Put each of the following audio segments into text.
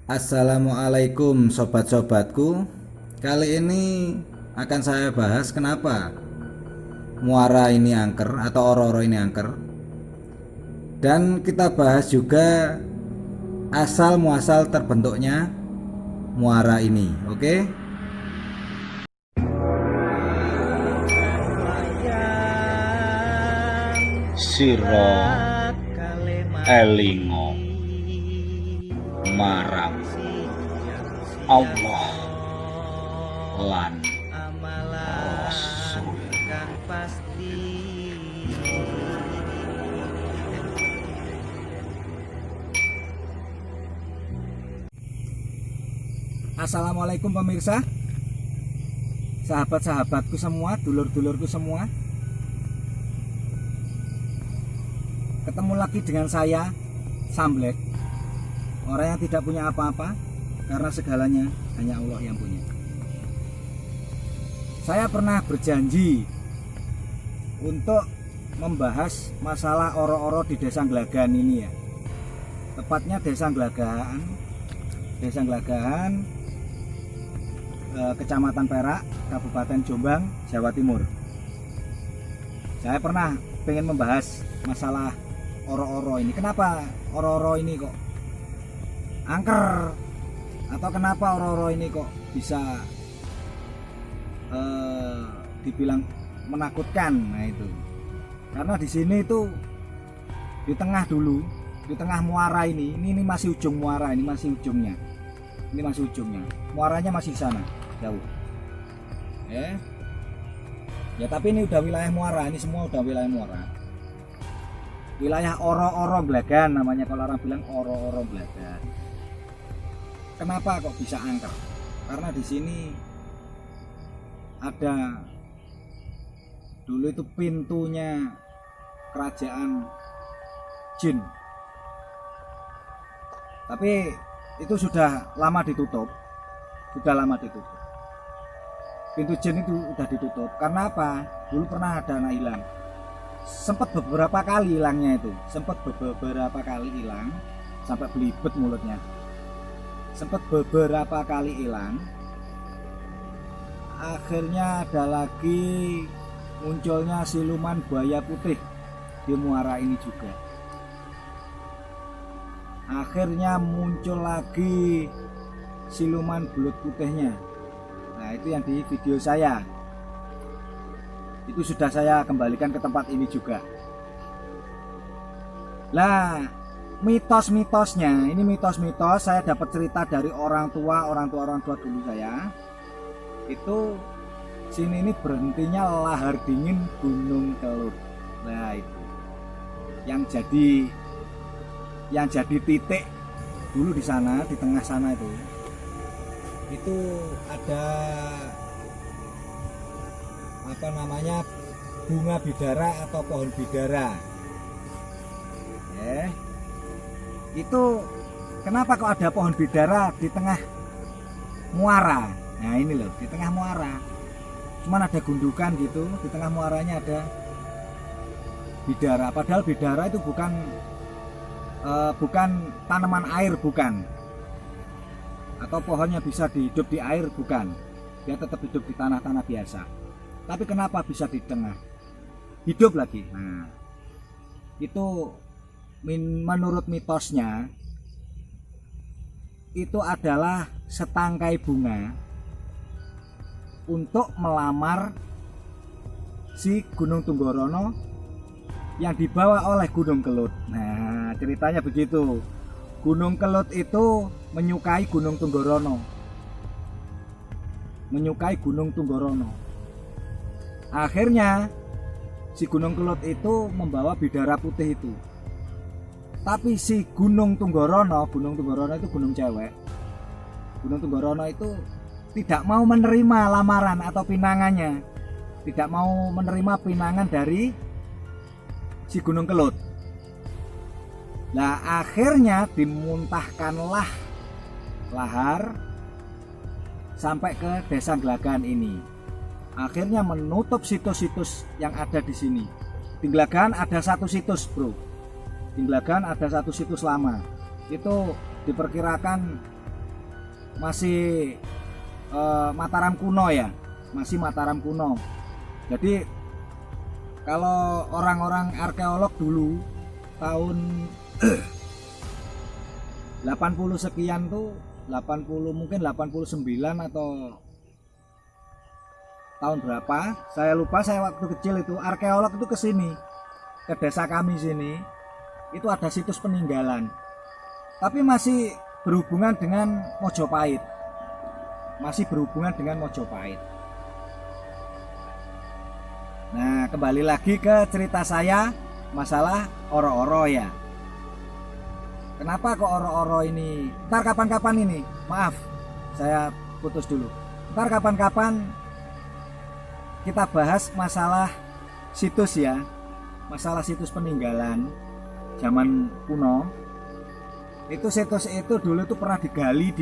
Assalamualaikum sobat-sobatku. Kali ini akan saya bahas kenapa muara ini angker atau oro-oro ini angker. Dan kita bahas juga asal muasal terbentuknya muara ini. Oke? Siro elingo marang Allah lan Rasul. Assalamualaikum pemirsa, sahabat-sahabatku semua, dulur-dulurku semua. Ketemu lagi dengan saya, Samblek, orang yang tidak punya apa-apa, karena segalanya hanya Allah yang punya. Saya pernah berjanji untuk membahas masalah oro-oro di Desa Glagahan ini ya. Tepatnya Desa Glagahan, Kecamatan Perak, Kabupaten Jombang, Jawa Timur. Saya pernah pengen membahas masalah oro-oro ini. Kenapa oro-oro ini kok angker? Atau kenapa oro-oro ini kok bisa dibilang menakutkan? Nah itu karena di sini itu di tengah dulu, di tengah muara ini masih ujung muara, ini masih ujungnya, muaranya masih di sana jauh. Ya tapi ini udah wilayah muara, ini semua udah wilayah muara. Wilayah oro-oro Glagahan namanya, kalau orang bilang oro-oro Glagahan. Kenapa kok bisa angker? Karena di sini ada dulu itu pintunya kerajaan jin. Tapi itu sudah lama ditutup. Pintu jin itu udah ditutup. Karena apa? Dulu pernah ada anak hilang. Sempat beberapa kali hilangnya itu, sampai belibet mulutnya. Sempat beberapa kali hilang. Akhirnya ada lagi munculnya siluman buaya putih di muara ini juga. Akhirnya muncul lagi siluman belut putihnya. Nah itu yang di video saya. Itu sudah saya kembalikan ke tempat ini juga. Lah mitos-mitosnya, ini mitos-mitos saya dapat cerita dari orang tua dulu saya. Itu sini ini berhentinya lahar dingin Gunung Kelut. Nah itu yang jadi titik dulu di sana, di tengah sana itu ada apa namanya, bunga bidara atau pohon bidara. Itu kenapa kok ada pohon bidara di tengah muara? Nah ini loh, di tengah muara cuman ada gundukan gitu, di tengah muaranya ada bidara. Padahal bidara itu bukan tanaman air, bukan, atau pohonnya bisa hidup di air, bukan. Dia tetap hidup di tanah-tanah biasa. Tapi kenapa bisa di tengah hidup lagi? Nah itu menurut mitosnya itu adalah setangkai bunga untuk melamar si Gunung Tunggorono yang dibawa oleh Gunung Kelut. Nah ceritanya begitu. Gunung Kelut itu menyukai Gunung Tunggorono. Akhirnya si Gunung Kelut itu membawa bidara putih itu. Tapi si Gunung Tunggorono itu gunung cewek. Gunung Tunggorono itu tidak mau menerima lamaran atau pinangannya. Tidak mau menerima pinangan dari si Gunung Kelut. Nah akhirnya dimuntahkanlah lahar sampai ke Desa Glagahan ini. Akhirnya menutup situs-situs yang ada di sini. Di Glagahan ada satu situs, bro. Di Glagahan ada satu situs lama. Itu diperkirakan masih Mataram kuno ya, masih Mataram kuno. Jadi kalau orang-orang arkeolog dulu tahun 80 sekian tuh, 80 mungkin 89 atau tahun berapa, saya lupa. Saya waktu kecil itu arkeolog itu kesini, ke desa kami sini, itu ada situs peninggalan, tapi masih berhubungan dengan Mojopahit, masih berhubungan dengan Mojopahit. Nah, kembali lagi ke cerita saya masalah oro-oro ya. Kenapa kok oro-oro ini? Ntar kapan-kapan ini, maaf, saya putus dulu. Ntar kapan-kapan kita bahas masalah situs ya, masalah situs peninggalan zaman kuno. Itu situs itu dulu itu pernah digali,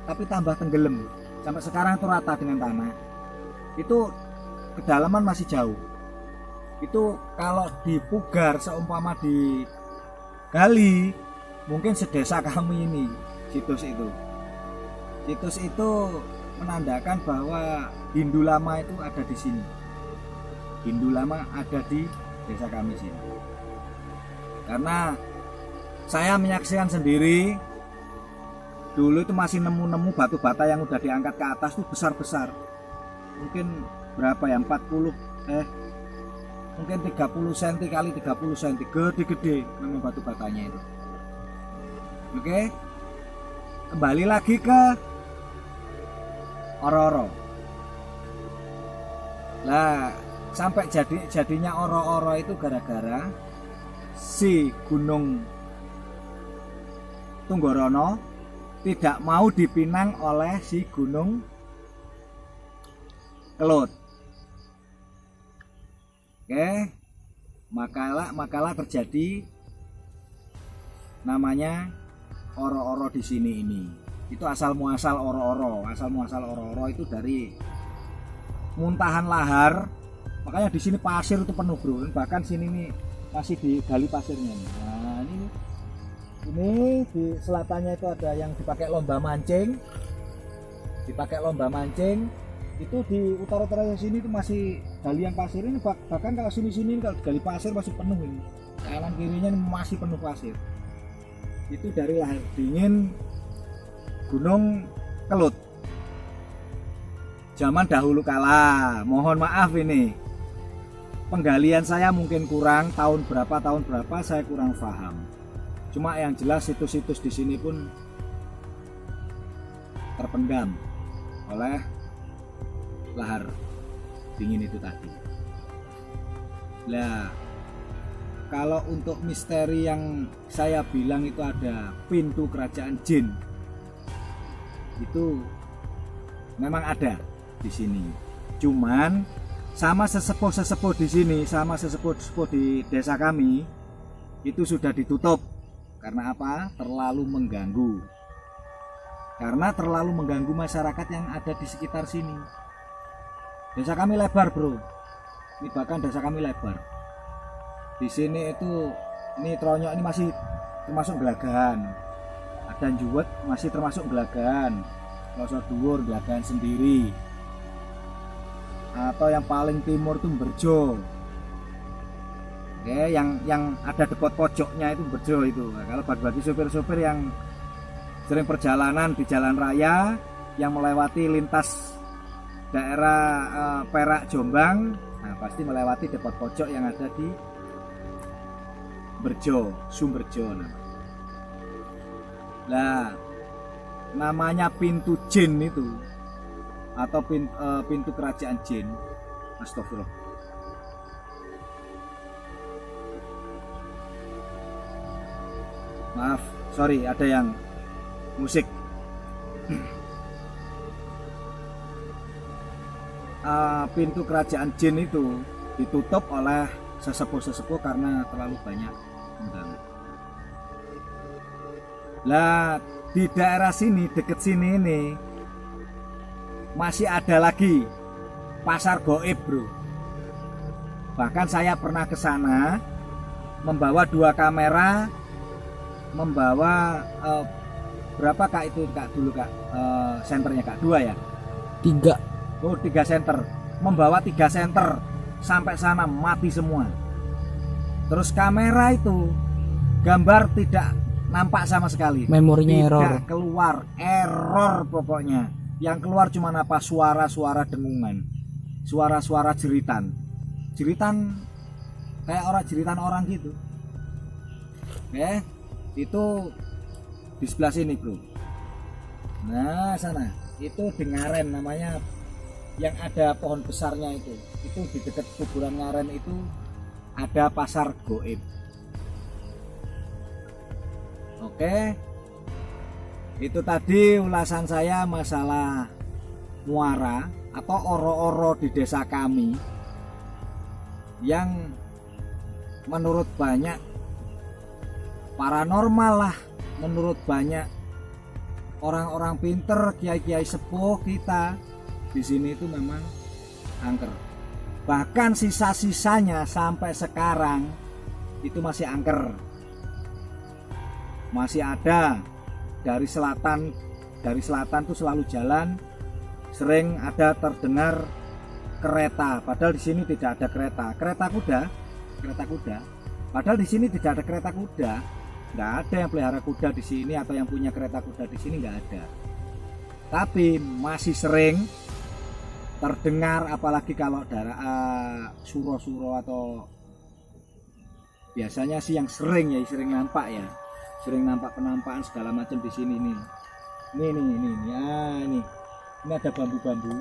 tapi tambah tenggelam. Sampai sekarang itu rata dengan tanah. Itu kedalaman masih jauh. Itu kalau dipugar seumpama digali, mungkin sedesa kami ini situs itu. Situs itu menandakan bahwa Hindu lama itu ada di sini. Hindu lama ada di desa kami sini. Karena saya menyaksikan sendiri, dulu itu masih nemu-nemu batu bata yang udah diangkat ke atas tuh besar-besar. Mungkin berapa ya, 40 mungkin 30 cm kali 30 cm, gede-gede memang batu batanya itu. Oke, kembali lagi ke oro-oro. Lah, sampai jadinya oro-oro itu gara-gara si Gunung Tunggorono tidak mau dipinang oleh si Gunung Kelut. Oke, makalah terjadi namanya oro-oro di sini ini. Itu asal muasal oro-oro. Asal muasal oro-oro itu dari muntahan lahar. Makanya di sini pasir itu penuh, bro. Bahkan sini nih masih digali pasirnya nih. Nah, ini di selatannya itu ada yang dipakai lomba mancing. Itu di utara-utara sini itu masih galian pasir ini. Bahkan kalau sini kalau digali pasir masih penuh ini. Kanan kirinya ini masih penuh pasir. Itu dari lahar dingin Gunung Kelut. Zaman dahulu kala. Mohon maaf ini, penggalian saya mungkin kurang, tahun berapa saya kurang paham. Cuma yang jelas situs-situs di sini pun terpendam oleh lahar dingin itu tadi. Nah, kalau untuk misteri yang saya bilang itu ada pintu kerajaan jin, itu memang ada di sini. Cuman sama sesepuh di sini, sama sesepuh di desa kami itu sudah ditutup. Karena apa? Terlalu mengganggu. Karena terlalu mengganggu masyarakat yang ada di sekitar sini. Desa kami lebar, bro. Ini bahkan desa kami lebar. Di sini itu, ini Tronyok ini masih termasuk Gelagahan. Adan Juwet masih termasuk Gelagahan. Pelosok Dhuwur Gelagahan sendiri. Atau yang paling timur itu Berjo. Oke, yang ada depot pojoknya itu Berjo itu. Nah, kalau bagi sopir-sopir yang sering perjalanan di jalan raya yang melewati lintas daerah Perak Jombang, nah pasti melewati depot pojok yang ada di Berjo, Sumberjo. Nah, namanya pintu jin itu atau pintu kerajaan jin. Astagfirullah. Maaf, sorry, ada yang musik. Pintu kerajaan jin itu ditutup oleh sesepuh-sesepuh karena terlalu banyak mengganggu. Lah, di daerah sini, deket sini ini masih ada lagi pasar goib, bro. Bahkan saya pernah ke sana membawa 2 kamera, membawa berapa kak itu kak dulu kak senternya kak? 2 ya? 3. Oh 3 senter, membawa 3 senter sampai sana mati semua. Terus kamera itu gambar tidak nampak sama sekali, Memorinya tidak error. keluar, error pokoknya. Yang keluar cuma apa? Suara-suara dengungan, suara-suara jeritan kayak jeritan orang gitu. Oke, itu di sebelah sini bro. Nah sana itu di Ngaren namanya, yang ada pohon besarnya itu di dekat kuburan Ngaren itu ada pasar goib. Oke, itu tadi ulasan saya masalah muara atau oro-oro di desa kami yang menurut banyak paranormal lah, menurut banyak orang-orang pinter, kiai-kiai sepuh kita di sini itu memang angker. Bahkan sisa-sisanya sampai sekarang itu masih angker. Masih ada dari selatan tuh selalu jalan, sering ada terdengar kereta, padahal di sini tidak ada kereta kuda. Padahal di sini tidak ada kereta kuda, nggak ada yang pelihara kuda di sini atau yang punya kereta kuda di sini, nggak ada. Tapi masih sering terdengar, apalagi kalau daerah suro-suro atau biasanya sih yang sering nampak penampakan segala macam di sini nih. Ini ada bambu-bambu.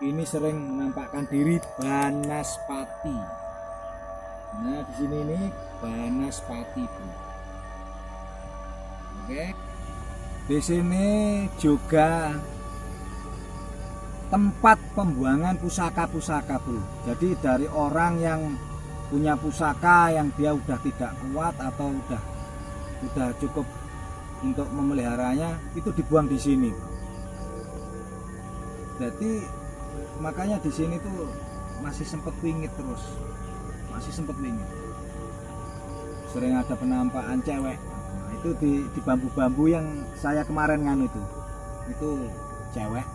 Ini sering menampakkan diri Banaspati. Nah di sini ini Banaspati bro. Oke. Di sini juga tempat pembuangan pusaka-pusaka bro. Jadi dari orang yang punya pusaka yang dia udah tidak kuat atau udah cukup untuk memeliharanya, itu dibuang di sini bro. Jadi makanya di sini tuh masih sempet wingit terus, sering ada penampakan cewek. Nah, itu di bambu-bambu yang saya kemarin nganu itu cewek.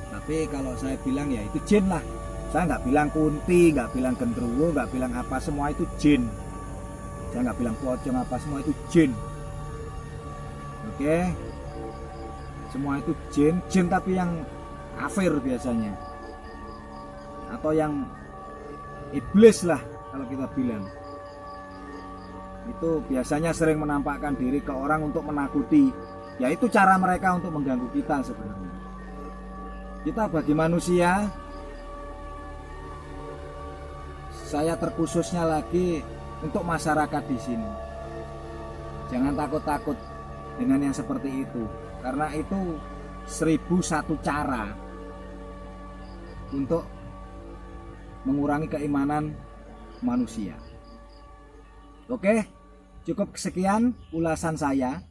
Tapi kalau saya bilang ya itu jin lah. Saya nggak bilang kunti, nggak bilang gendruwo, nggak bilang apa, semua itu jin. Saya nggak bilang pocong apa, semua itu jin. Oke, semua itu jin tapi yang kafir biasanya, atau yang iblis lah kalau kita bilang. Itu biasanya sering menampakkan diri ke orang untuk menakuti. Ya itu cara mereka untuk mengganggu kita sebenarnya. Kita bagi manusia, saya terkhususnya lagi untuk masyarakat di sini, jangan takut-takut dengan yang seperti itu, karena itu 1001 cara untuk mengurangi keimanan manusia. Oke, cukup sekian ulasan saya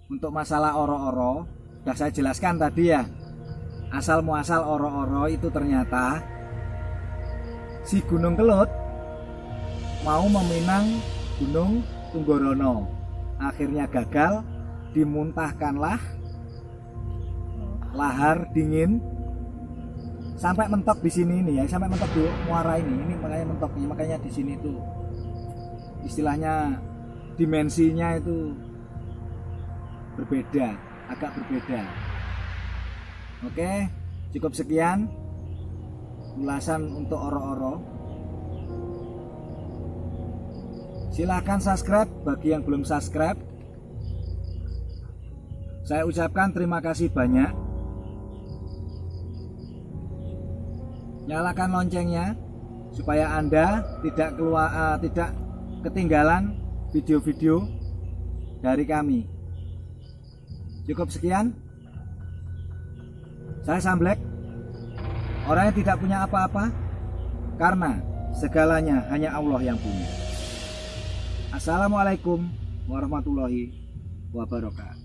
untuk masalah oro-oro. Sudah saya jelaskan tadi ya, asal muasal oro-oro itu ternyata si Gunung Kelut mau meminang Gunung Tunggorono, akhirnya gagal, dimuntahkanlah lahar dingin sampai mentok di sini nih ya, sampai mentok di muara ini makanya mentoknya, makanya di sini tuh istilahnya dimensinya itu berbeda, agak berbeda. Oke, cukup sekian ulasan untuk oro-oro. Silahkan subscribe bagi yang belum subscribe. Saya ucapkan terima kasih banyak. Nyalakan loncengnya supaya Anda tidak ketinggalan video-video dari kami. Cukup sekian. Saya Samblek, orang yang tidak punya apa-apa, karena segalanya hanya Allah yang punya. Assalamualaikum warahmatullahi wabarakatuh.